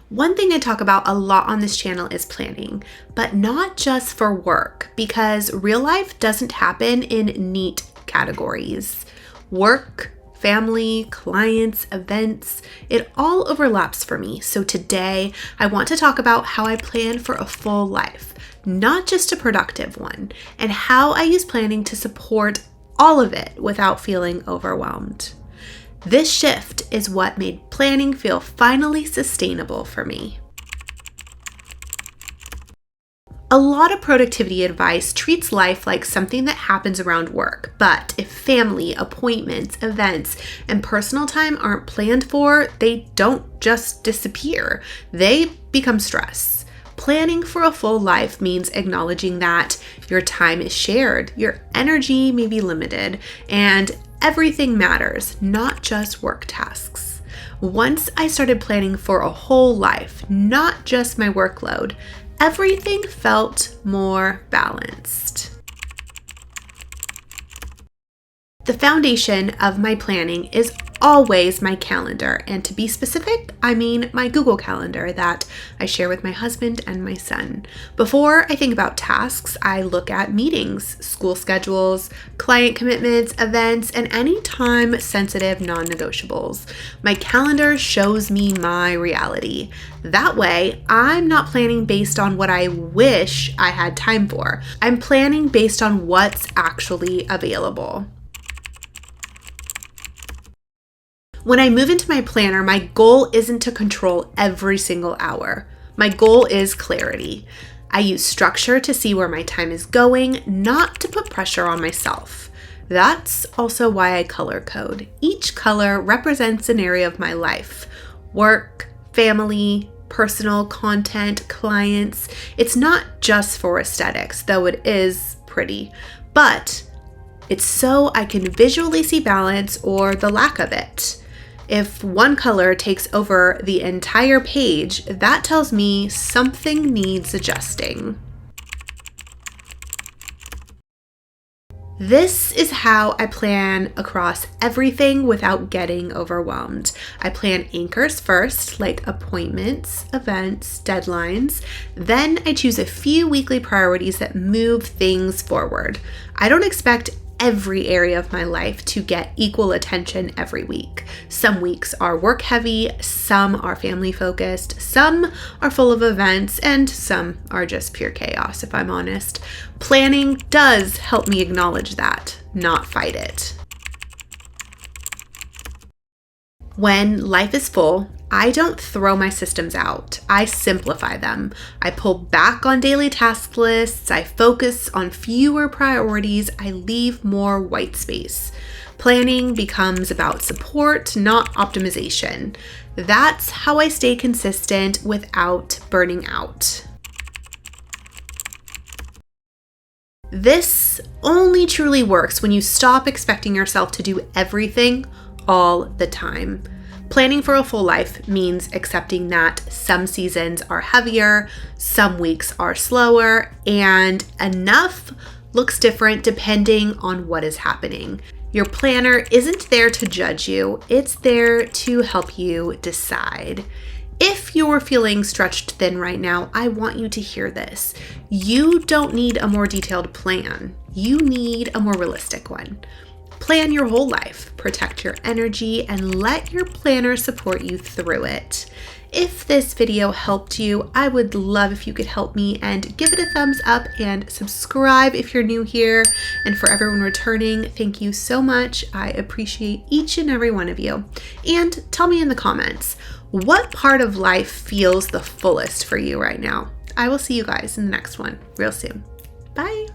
One thing I talk about a lot on this channel is planning, but not just for work, because real life doesn't happen in neat categories. Work, family, clients, events, it all overlaps for me. So today I want to talk about how I plan for a full life, not just a productive one, and how I use planning to support all of it without feeling overwhelmed. This shift is what made planning feel finally sustainable for me. A lot of productivity advice treats life like something that happens around work, but if family, appointments, events, and personal time aren't planned for, they don't just disappear. They become stress. Planning for a full life means acknowledging that your time is shared, your energy may be limited, and everything matters, not just work tasks. Once I started planning for a whole life, not just my workload, everything felt more balanced. The foundation of my planning is always my calendar, and to be specific, I mean my Google Calendar that I share with my husband and my son. Before I think about tasks, I look at meetings, school schedules, client commitments, events, and any time-sensitive non-negotiables. My calendar shows me my reality. That way, I'm not planning based on what I wish I had time for. I'm planning based on what's actually available. When I move into my planner, my goal isn't to control every single hour. My goal is clarity. I use structure to see where my time is going, not to put pressure on myself. That's also why I color code. Each color represents an area of my life. Work, family, personal content, clients. It's not just for aesthetics, though it is pretty, but it's so I can visually see balance or the lack of it. If one color takes over the entire page, that tells me something needs adjusting. This is how I plan across everything without getting overwhelmed. I plan anchors first, like appointments, events, deadlines. Then I choose a few weekly priorities that move things forward. I don't expect every area of my life to get equal attention every week. Some weeks are work heavy, some are family focused, some are full of events, and some are just pure chaos, if I'm honest. Planning does help me acknowledge that, not fight it. When life is full, I don't throw my systems out. I simplify them. I pull back on daily task lists. I focus on fewer priorities. I leave more white space. Planning becomes about support, not optimization. That's how I stay consistent without burning out. This only truly works when you stop expecting yourself to do everything all the time. Planning for a full life means accepting that some seasons are heavier, some weeks are slower, and enough looks different depending on what is happening. Your planner isn't there to judge you, it's there to help you decide. If you're feeling stretched thin right now, I want you to hear this. You don't need a more detailed plan. You need a more realistic one. Plan your whole life, protect your energy, and let your planner support you through it. If this video helped you, I would love if you could help me and give it a thumbs up and subscribe if you're new here. And for everyone returning, thank you so much. I appreciate each and every one of you. And tell me in the comments, what part of life feels the fullest for you right now? I will see you guys in the next one real soon. Bye.